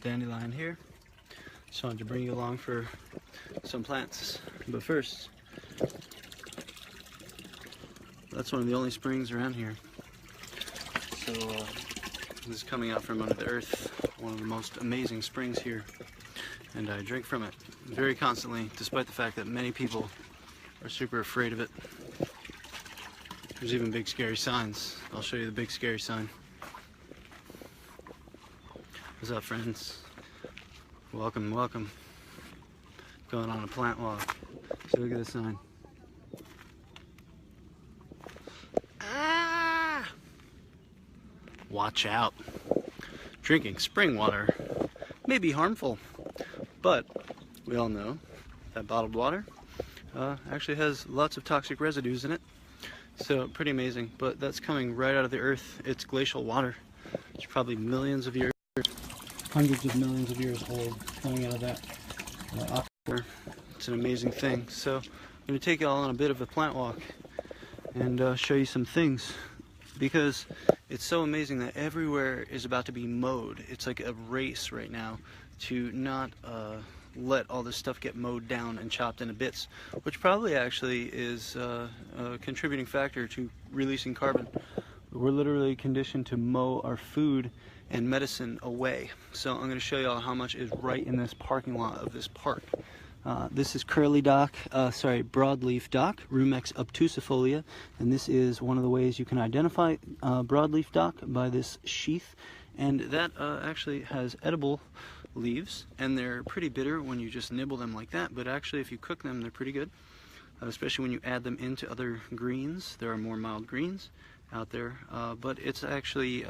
dandelion here. Just wanted to bring you along for some plants. But first, that's one of the only springs around here. So this is coming out from under the earth, one of the most amazing springs here. And I drink from it very constantly, despite the fact that many people are super afraid of it. There's even big scary signs. I'll show you the big scary sign. What's up, friends? Welcome, welcome. Going on a plant walk. So look at this sign. Ah! Watch out. Drinking spring water may be harmful, but we all know that bottled water actually has lots of toxic residues in it. So pretty amazing, but that's coming right out of the earth. It's glacial water. It's probably millions of years, hundreds of millions of years old, coming out of that aquifer. It's an amazing thing. So I'm going to take you all on a bit of a plant walk and show you some things, because it's so amazing that everywhere is about to be mowed. It's like a race right now to not let all this stuff get mowed down and chopped into bits, which probably actually is a contributing factor to releasing carbon. We're literally conditioned to mow our food and medicine away. So I'm going to show you all how much is right in this parking lot of this park. This is broadleaf dock, Rumex obtusifolia, and this is one of the ways you can identify broadleaf dock by this sheath, and that actually has edible leaves, and they're pretty bitter when you just nibble them like that, but actually if you cook them, they're pretty good, especially when you add them into other greens. There are more mild greens out there, but it's actually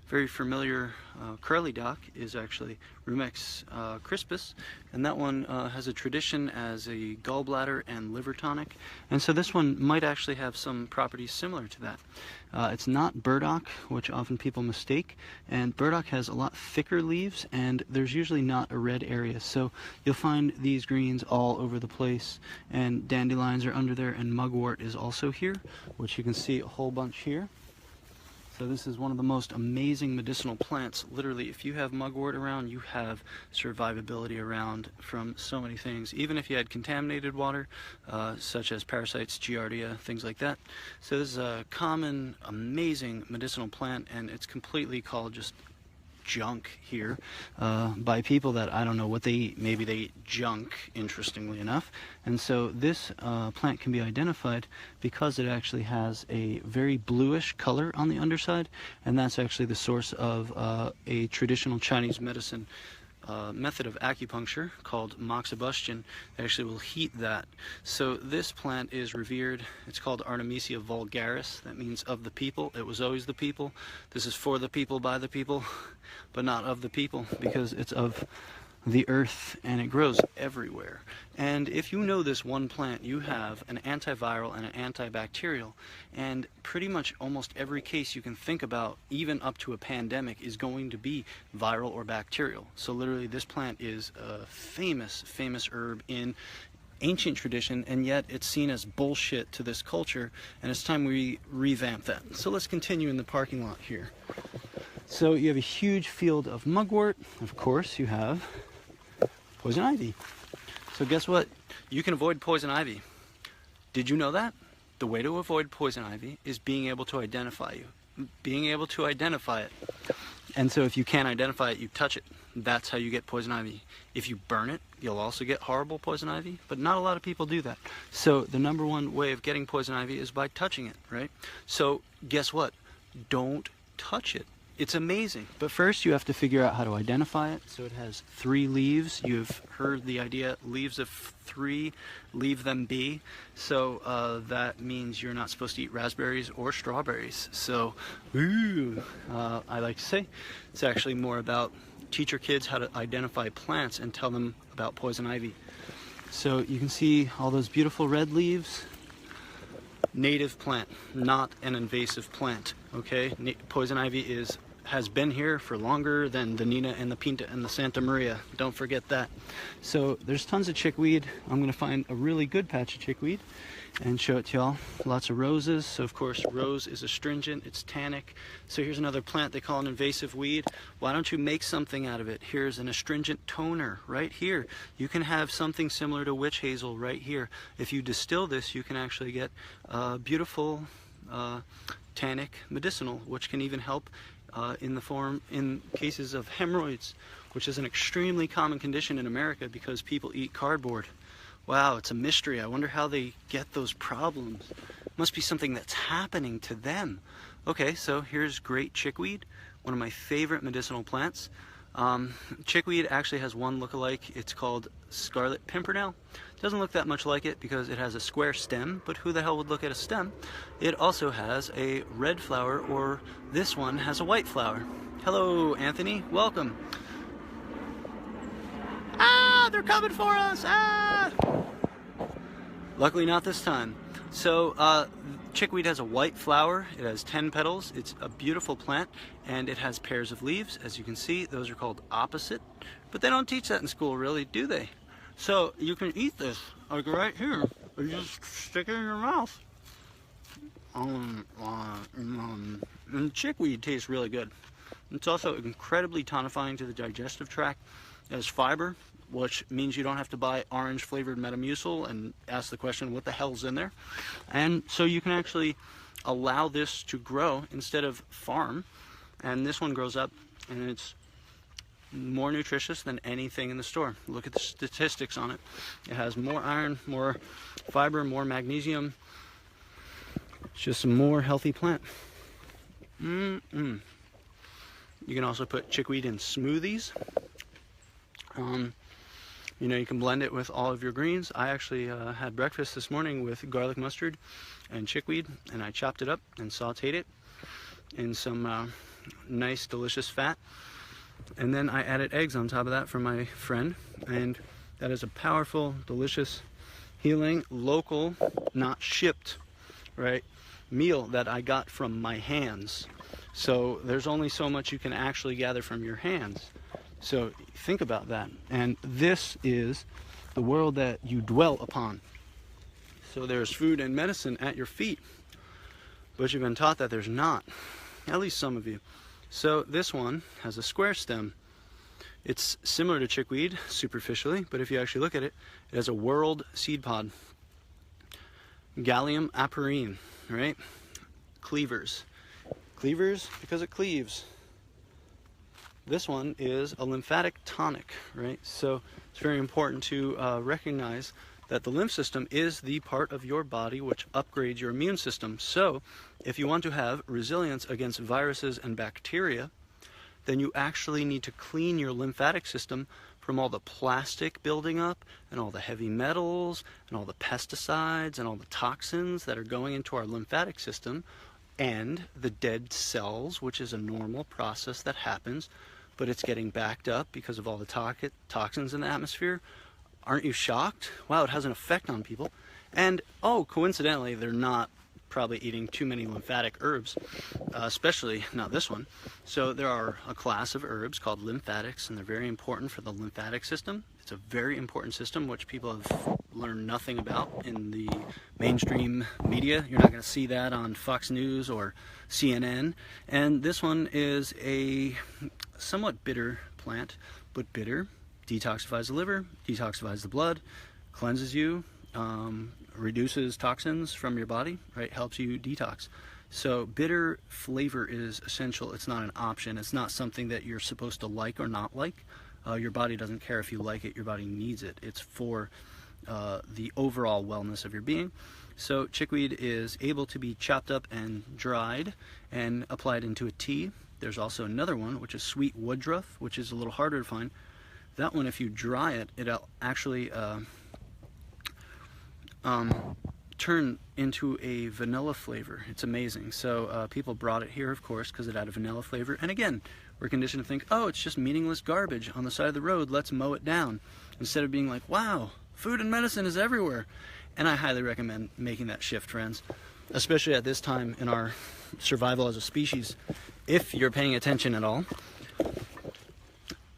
very familiar. Curly dock is actually Rumex crispus, and that one has a tradition as a gallbladder and liver tonic, and so this one might actually have some properties similar to that. It's not burdock, which often people mistake, and burdock has a lot thicker leaves, and there's usually not a red area, so you'll find these greens all over the place, and dandelions are under there, and mugwort is also here, which you can see a whole bunch here. So this is one of the most amazing medicinal plants. Literally, if you have mugwort around, you have survivability around from so many things. Even if you had contaminated water, such as parasites, giardia, things like that. So this is a common, amazing medicinal plant, and it's completely called just junk here by people that I don't know what they eat. Maybe they eat junk, interestingly enough. And so this plant can be identified because it actually has a very bluish color on the underside, and that's actually the source of a traditional Chinese medicine method of acupuncture called moxibustion. They actually will heat that. So this plant is revered. It's called Artemisia vulgaris. That means of the people. It was always the people. This is for the people, by the people, but not of the people, because it's of the earth, and it grows everywhere. And if you know this one plant, you have an antiviral and an antibacterial, and pretty much almost every case you can think about, even up to a pandemic, is going to be viral or bacterial. So literally this plant is a famous herb in ancient tradition, and yet it's seen as bullshit to this culture, and it's time we revamp that. So let's continue in the parking lot here. So you have a huge field of mugwort. Of course, you have poison ivy. So guess what? You can avoid poison ivy. Did you know that? The way to avoid poison ivy is being able to identify it. And so if you can't identify it, you touch it. That's how you get poison ivy. If you burn it, you'll also get horrible poison ivy, but not a lot of people do that. So the number one way of getting poison ivy is by touching it, right? So guess what? Don't touch it. It's amazing. But first you have to figure out how to identify it. So it has 3 leaves. You've heard the idea, leaves of 3, leave them be. So that means you're not supposed to eat raspberries or strawberries. So, I like to say, it's actually more about teach your kids how to identify plants and tell them about poison ivy. So you can see all those beautiful red leaves. Native plant, not an invasive plant, okay? Poison ivy has been here for longer than the Nina and the Pinta and the Santa Maria. Don't forget that. So there's tons of chickweed. I'm going to find a really good patch of chickweed and show it to y'all. Lots of roses. So of course rose is astringent, it's tannic. So here's another plant they call an invasive weed. Why don't you make something out of it? Here's an astringent toner right here. You can have something similar to witch hazel right here. If you distill this, you can actually get beautiful tannic medicinal, which can even help in cases of hemorrhoids, which is an extremely common condition in America because people eat cardboard. Wow, it's a mystery. I wonder how they get those problems. Must be something that's happening to them. Okay, so here's great chickweed, one of my favorite medicinal plants. Chickweed actually has one look-alike. It's called scarlet pimpernel. Doesn't look that much like it because it has a square stem, but who the hell would look at a stem? It also has a red flower, or this one has a white flower. Hello, Anthony. Welcome. Ah, they're coming for us! Ah! Luckily not this time. So chickweed has a white flower. It has 10 petals. It's a beautiful plant, and it has pairs of leaves. As you can see, those are called opposite, but they don't teach that in school, really, do they? So you can eat this, like right here. You just stick it in your mouth. And chickweed tastes really good. It's also incredibly tonifying to the digestive tract. It has fiber, which means you don't have to buy orange flavored Metamucil and ask the question, what the hell's in there? And so you can actually allow this to grow instead of farm. And this one grows up and it's more nutritious than anything in the store. Look at the statistics on it. It has more iron, more fiber, more magnesium. It's just a more healthy plant. You can also put chickweed in smoothies. You know, you can blend it with all of your greens. I actually had breakfast this morning with garlic mustard and chickweed, and I chopped it up and sauteed it in some nice, delicious fat. And then I added eggs on top of that for my friend, and that is a powerful, delicious, healing, local, not shipped, right, meal that I got from my hands. So there's only so much you can actually gather from your hands. So think about that. And this is the world that you dwell upon. So there's food and medicine at your feet, but you've been taught that there's not, at least some of you. So this one has a square stem. It's similar to chickweed superficially, but if you actually look at it, it has a whorled seed pod. Gallium aperine, right? Cleavers. Cleavers because it cleaves. This one is a lymphatic tonic, right? So it's very important to recognize that the lymph system is the part of your body which upgrades your immune system. So if you want to have resilience against viruses and bacteria, then you actually need to clean your lymphatic system from all the plastic building up and all the heavy metals and all the pesticides and all the toxins that are going into our lymphatic system, and the dead cells, which is a normal process that happens, but it's getting backed up because of all the toxins in the atmosphere. Aren't you shocked? Wow, it has an effect on people. And, oh, coincidentally, they're not probably eating too many lymphatic herbs, especially not this one. So there are a class of herbs called lymphatics, and they're very important for the lymphatic system. It's a very important system which people have learned nothing about in the mainstream media. You're not going to see that on Fox News or CNN. And this one is a somewhat bitter plant, but bitter. Detoxifies the liver, detoxifies the blood, cleanses you, reduces toxins from your body, right? Helps you detox. So bitter flavor is essential. It's not an option. It's not something that you're supposed to like or not like. Your body doesn't care if you like it. Your body needs it. It's for the overall wellness of your being. So chickweed is able to be chopped up and dried and applied into a tea. There's also another one, which is sweet woodruff, which is a little harder to find. That one, if you dry it, it'll actually turn into a vanilla flavor. It's amazing. So people brought it here, of course, because it had a vanilla flavor. And again, we're conditioned to think, oh, it's just meaningless garbage on the side of the road. Let's mow it down. Instead of being like, wow, food and medicine is everywhere. And I highly recommend making that shift, friends, especially at this time in our survival as a species, if you're paying attention at all.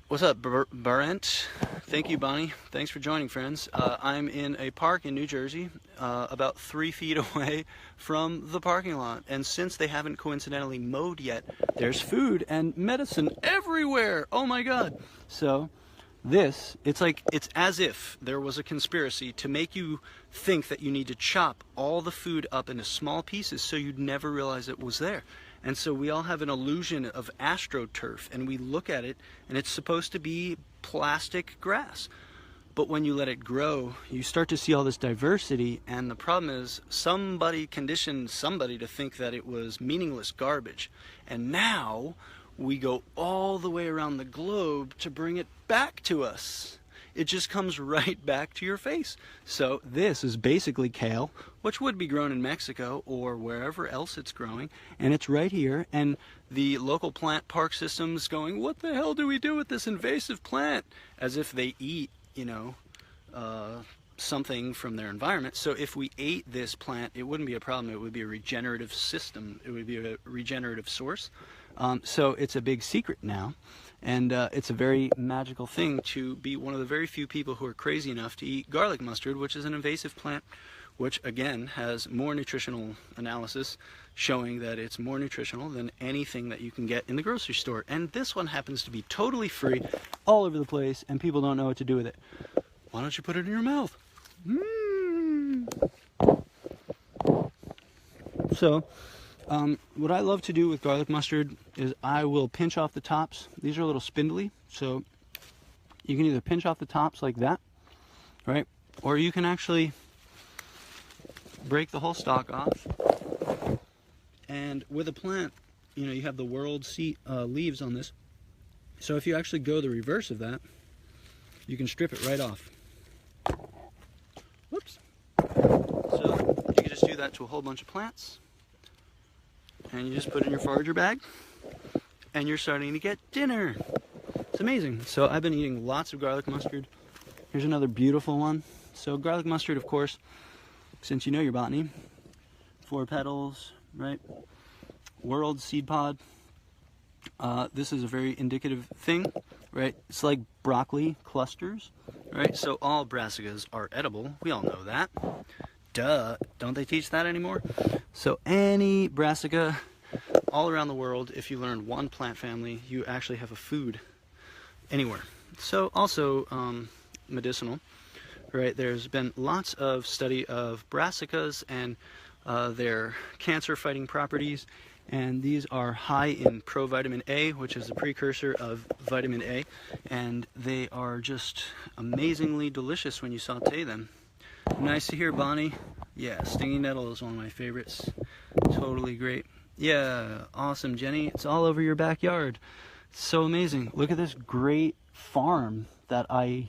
What's up, Barent? Thank you, Bonnie. Thanks for joining, friends. I'm in a park in New Jersey, about 3 feet away from the parking lot. And since they haven't coincidentally mowed yet, there's food and medicine everywhere. Oh my God. So this, it's as if there was a conspiracy to make you think that you need to chop all the food up into small pieces so you'd never realize it was there. And so we all have an illusion of astroturf, and we look at it and it's supposed to be plastic grass. But when you let it grow, you start to see all this diversity, and the problem is somebody conditioned somebody to think that it was meaningless garbage. And now we go all the way around the globe to bring it back to us. It just comes right back to your face. So this is basically kale, which would be grown in Mexico or wherever else it's growing, and it's right here. And the local plant park system's going, what the hell do we do with this invasive plant? As if they eat, you know, something from their environment. So if we ate this plant, it wouldn't be a problem. It would be a regenerative system. It would be a regenerative source. So it's a big secret now. And it's a very magical thing to be one of the very few people who are crazy enough to eat garlic mustard, which is an invasive plant, which again has more nutritional analysis showing that it's more nutritional than anything that you can get in the grocery store. And this one happens to be totally free all over the place, and people don't know what to do with it. Why don't you put it in your mouth? So what I love to do with garlic mustard is I will pinch off the tops. These are a little spindly, so you can either pinch off the tops like that, right? Or you can actually break the whole stalk off. And with a plant, you know, you have the world leaves on this. So if you actually go the reverse of that, you can strip it right off. Whoops. So you can just do that to a whole bunch of plants. And you just put it in your forager bag, and you're starting to get dinner. It's amazing. So I've been eating lots of garlic mustard. Here's another beautiful one. So garlic mustard, of course, since you know your botany, 4 petals, right? World seed pod. This is a very indicative thing, right? It's like broccoli clusters, right? So all brassicas are edible. We all know that. Duh, don't they teach that anymore? So any brassica all around the world, if you learn one plant family, you actually have a food anywhere. So also medicinal, right? There's been lots of study of brassicas and their cancer-fighting properties, and these are high in provitamin A, which is a precursor of vitamin A, and they are just amazingly delicious when you saute them. Nice to hear, Bonnie. Yeah, stinging nettle is one of my favorites. Totally great. Yeah, awesome, Jenny. It's all over your backyard. It's so amazing. Look at this great farm that I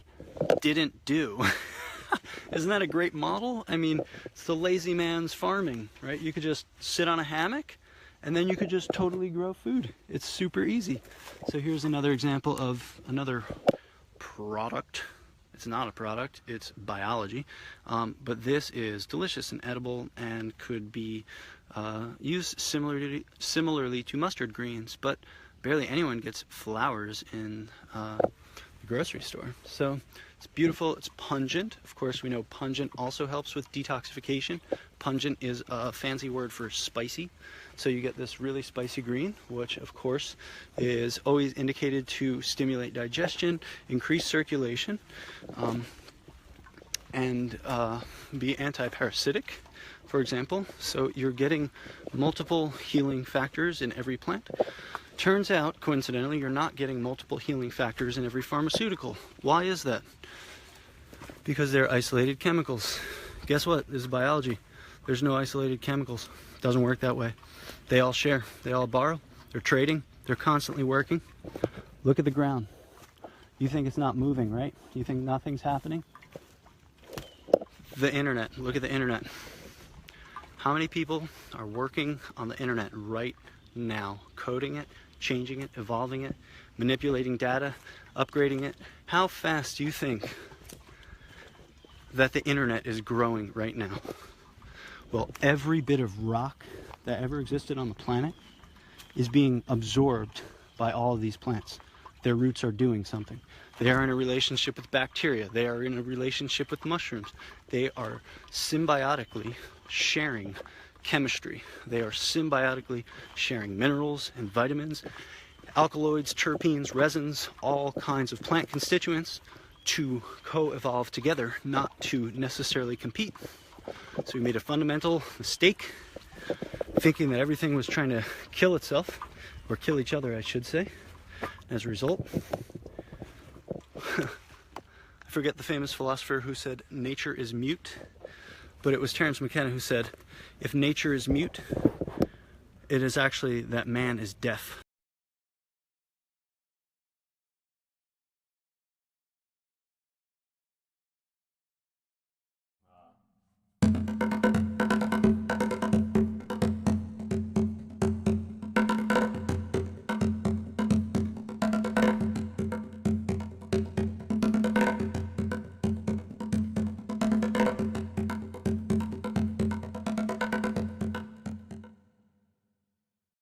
didn't do. Isn't that a great model? I mean, it's the lazy man's farming, right? You could just sit on a hammock, and then you could just totally grow food. It's super easy. So here's another example of another product. It's not a product, it's biology, but this is delicious and edible and could be used similarly to mustard greens, but barely anyone gets flowers in the grocery store. So it's beautiful, it's pungent. Of course, we know pungent also helps with detoxification. Pungent is a fancy word for spicy. So you get this really spicy green, which of course is always indicated to stimulate digestion, increase circulation, and be anti-parasitic, for example. So you're getting multiple healing factors in every plant. Turns out, coincidentally, you're not getting multiple healing factors in every pharmaceutical. Why is that? Because they're isolated chemicals. Guess what? This is biology. There's no isolated chemicals. It doesn't work that way. They all share. They all borrow. They're trading. They're constantly working. Look at the ground. You think it's not moving, right? You think nothing's happening? The internet. Look at the internet. How many people are working on the internet right now? Coding it, changing it, evolving it, manipulating data, upgrading it. How fast do you think that the internet is growing right now? Well, every bit of rock that ever existed on the planet is being absorbed by all of these plants. Their roots are doing something. They are in a relationship with bacteria. They are in a relationship with mushrooms. They are symbiotically sharing chemistry. They are symbiotically sharing minerals and vitamins, alkaloids, terpenes, resins, all kinds of plant constituents to co-evolve together, not to necessarily compete. So we made a fundamental mistake, thinking that everything was trying to kill itself, or kill each other, I should say. As a result, I forget the famous philosopher who said nature is mute, but it was Terence McKenna who said, if nature is mute, it is actually that man is deaf.